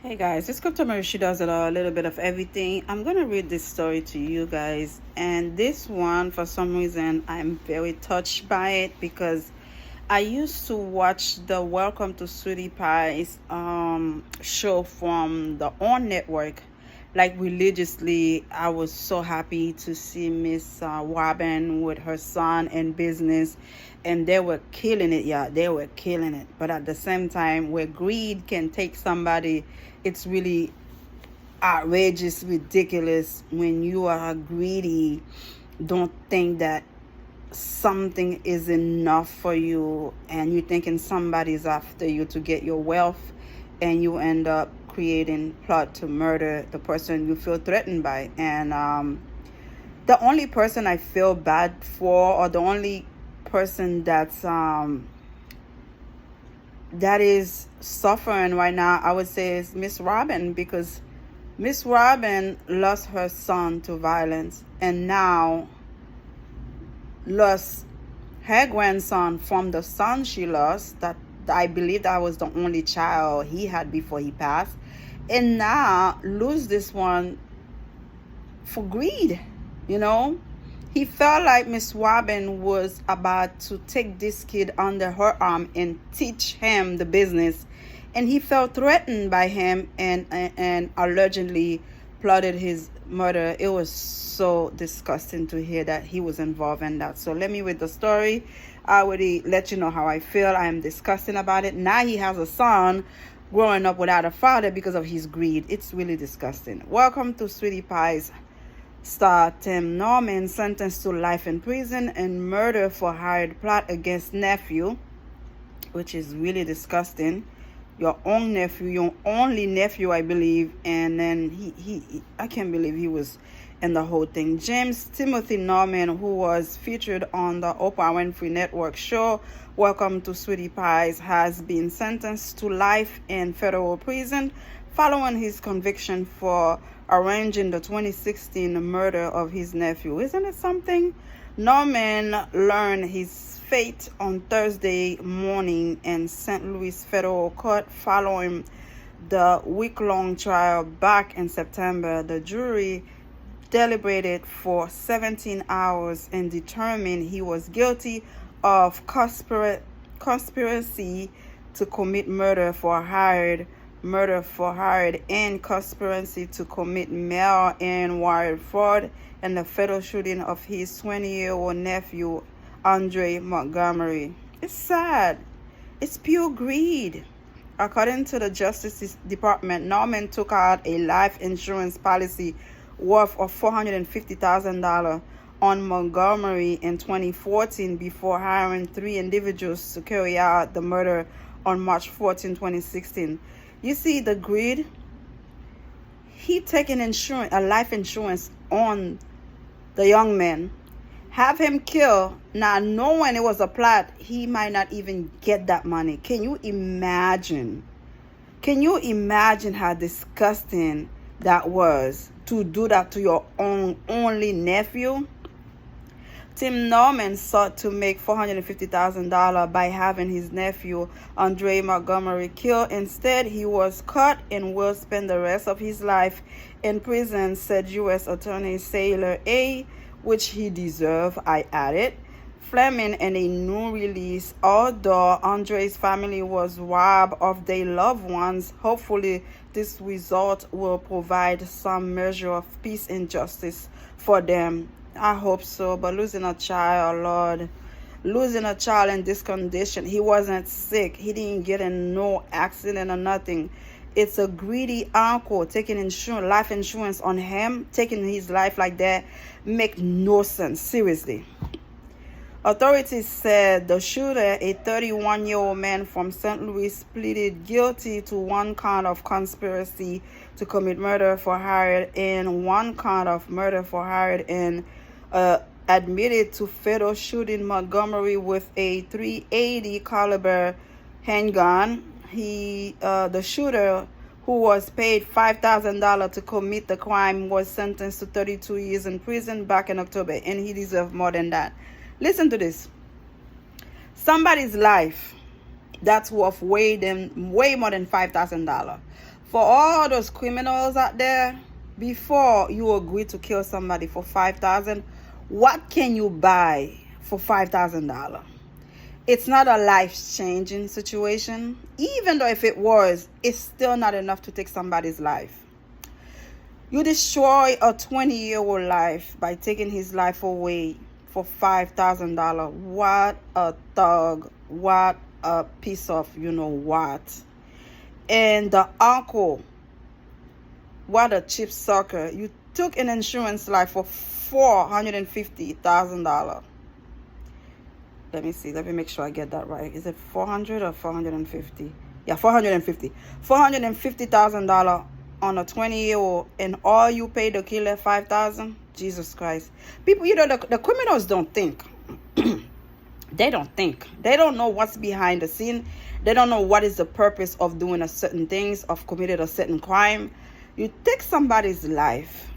Hey guys, it's Crypto Mary. She does a little bit of everything. I'm gonna read this story to you guys, and this one, for some reason, I'm very touched by it because I used to watch the Welcome to Sweetie Pie's show from the ON network, like religiously. I was so happy to see Miss Robin with her son in business, and they were killing it. Yeah, they were killing it. But at the same time, where greed can take somebody, it's really outrageous, ridiculous when you are greedy. Don't think that something is enough for you, and you're thinking somebody's after you to get your wealth, and you end up creating plot to murder the person you feel threatened by. And the only person I feel bad for, or the only person that is suffering right now, I would say, is Miss Robin, because Miss Robin lost her son to violence, and now lost her grandson from the son she lost. That I believe that was the only child he had before he passed, and now lose this one for greed. You know, he felt like Miss Robin was about to take this kid under her arm and teach him the business, and he felt threatened by him, and allegedly plotted his murder. It was so disgusting to hear that he was involved in that. So let me read the story. I already let you know how I feel. I am disgusting about it. Now he has a son growing up without a father because of his greed. It's really disgusting. Welcome to Sweetie Pie's star Tim Norman, sentenced to life in prison and murder for hired plot against nephew, which is really disgusting. Your own nephew, your only nephew, I believe, and then he I can't believe he was in the whole thing. James Timothy Norman, who was featured on the Oprah Winfrey Network show Welcome to Sweetie Pies, has been sentenced to life in federal prison following his conviction for arranging the 2016 murder of his nephew. Isn't it something? Norman learned his fate on Thursday morning in St. Louis federal court following the week-long trial back in September. The jury deliberated for 17 hours and determined he was guilty of conspiracy to commit murder for hired, and conspiracy to commit mail and wire fraud and the fatal shooting of his 20-year-old nephew, Andre Montgomery. It's sad. It's pure greed. According to the Justice Department, Norman took out a life insurance policy worth of $450,000 on Montgomery in 2014 before hiring three individuals to carry out the murder on March 14, 2016. You see the greed? He taking a life insurance on the young man, have him kill, now knowing it was a plot. He might not even get that money. Can you imagine? Can you imagine how disgusting that was, to do that to your own only nephew? Tim Norman sought to make $450,000 by having his nephew, Andre Montgomery, killed. Instead, he was caught and will spend the rest of his life in prison, said U.S. Attorney Sailor A., which he deserved, I added. Fleming in a new release, although Andre's family was robbed of their loved ones, hopefully this result will provide some measure of peace and justice for them. I hope so, but losing a child, Lord, losing a child in this condition, he wasn't sick, he didn't get in no accident or nothing. It's a greedy uncle taking life insurance on him, taking his life like that. Make no sense, seriously. Authorities said the shooter, a 31-year-old man from St. Louis, pleaded guilty to one count of conspiracy to commit murder for hire and one count of murder for hire, and admitted to fatal shooting Montgomery with a .380 caliber handgun. The shooter, who was paid $5,000 to commit the crime, was sentenced to 32 years in prison back in October, and he deserved more than that. Listen to this. Somebody's life that's worth way more than $5,000. For all those criminals out there, before you agree to kill somebody for $5,000, what can you buy for $5,000? It's not a life-changing situation. Even though if it was, it's still not enough to take somebody's life. You destroy a 20-year-old life by taking his life away for $5,000. What a thug. What a piece of you know what. And the uncle, what a cheap sucker. You took an insurance life for $450,000. Let me see. Let me make sure I get that right. Is it 400 or 450? Yeah, 450. $450,000 on a 20-year-old, and all you pay the killer $5,000. Jesus Christ. People, you know, the criminals don't think. They don't think. They don't know what's behind the scene. They don't know what is the purpose of doing a certain things, of committing a certain crime. You take somebody's life.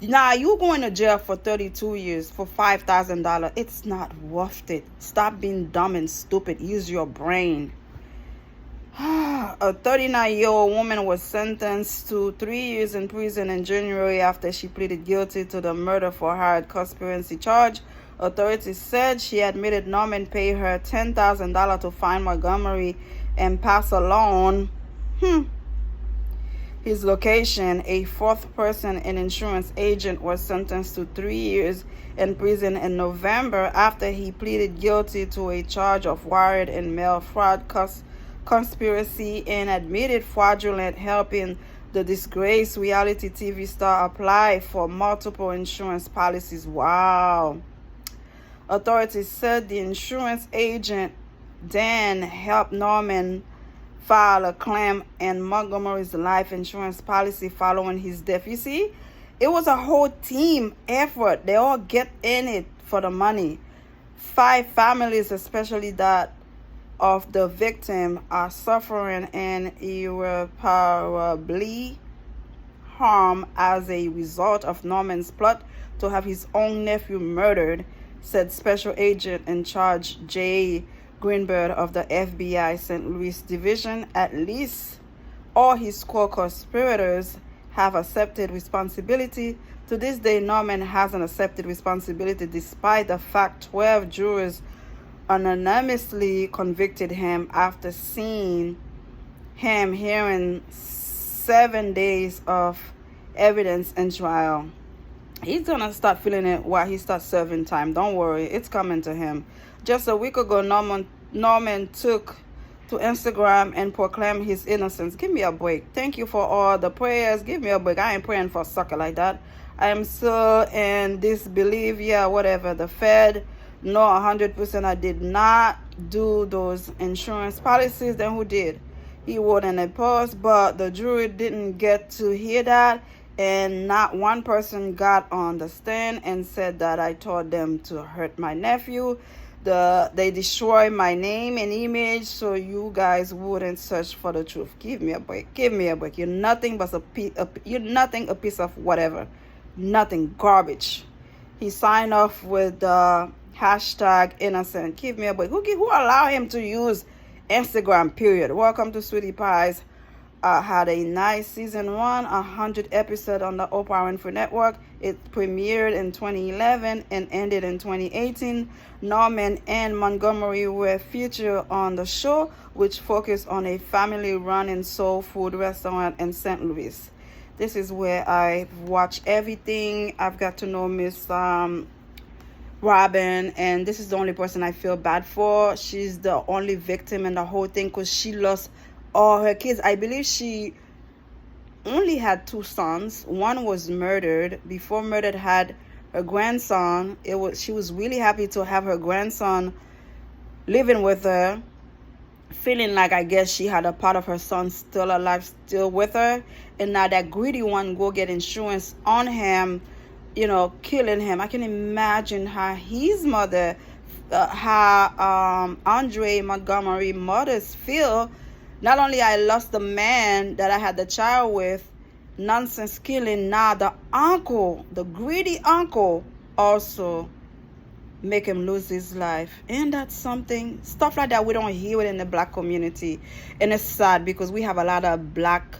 Now you going to jail for 32 years for $5,000. It's not worth it. Stop being dumb and stupid. Use your brain. A 39-year-old woman was sentenced to 3 years in prison in January after she pleaded guilty to the murder for hire conspiracy charge. Authorities said she admitted Norman paid her $10,000 to find Montgomery and pass along his location. A fourth person, an insurance agent, was sentenced to 3 years in prison in November after he pleaded guilty to a charge of wire and mail fraud conspiracy and admitted fraudulent helping the disgraced reality TV star apply for multiple insurance policies. Wow. Authorities said the insurance agent then helped Norman file a claim in Montgomery's life insurance policy following his death. You see, it was a whole team effort. They all get in it for the money. 5 families, especially that of the victim, are suffering an irreparably harm as a result of Norman's plot to have his own nephew murdered, said Special Agent in Charge Jay Greenberg of the FBI St. Louis Division. At least all his co-conspirators have accepted responsibility. To this day, Norman hasn't accepted responsibility despite the fact 12 jurors anonymously convicted him after seeing him hearing 7 days of evidence in trial. He's gonna start feeling it while he starts serving time. Don't worry, it's coming to him. Just a week ago, Norman took to Instagram and proclaimed his innocence. Give me a break. Thank you for all the prayers. Give me a break. I ain't praying for a sucker like that. I am so in disbelief. Yeah, whatever. The Fed, no, 100% I did not do those insurance policies. Then who did? He wrote in a post, but the jury didn't get to hear that. And not one person got on the stand and said that I told them to hurt my nephew. They destroyed my name and image so you guys wouldn't search for the truth. Give me a break. Give me a break. You're nothing but a piece of whatever. Nothing. Garbage. He signed off with the hashtag innocent. Give me a break. Who allowed him to use Instagram, period? Welcome to Sweetie Pies. Had a nice season 1, 100 episode on the Oprah Winfrey Network. It premiered in 2011 and ended in 2018. Norman and Montgomery were featured on the show, which focused on a family-run soul food restaurant in St. Louis. This is where I watch everything. I've got to know Miss Robin, and this is the only person I feel bad for. She's the only victim in the whole thing because she lost all her kids. I believe she only had 2 sons. One was murdered. Before murdered had her grandson. She was really happy to have her grandson living with her, feeling like I guess she had a part of her son still alive, still with her. And now that greedy one go get insurance on him, killing him. I can imagine how his mother, how Andre Montgomery mothers feel. Not only I lost the man that I had the child with, nonsense killing, now the uncle, the greedy uncle, also make him lose his life. And that's something, stuff like that, we don't hear it in the black community. And it's sad because we have a lot of black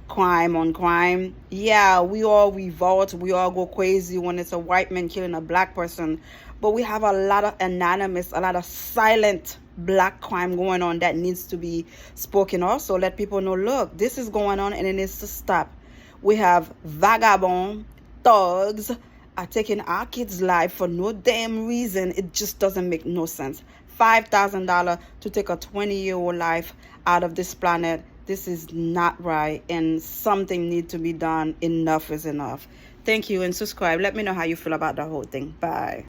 crime on crime. Yeah, we all revolt, we all go crazy when it's a white man killing a black person. But we have a lot of anonymous, a lot of silent black crime going on that needs to be spoken also. Let people know, look, this is going on and it needs to stop. We have vagabond thugs are taking our kids' life for no damn reason. It just doesn't make no sense. $5,000 to take a 20-year-old life out of this planet. This is not right, and something needs to be done. Enough is enough. Thank you, and subscribe. Let me know how you feel about the whole thing. Bye.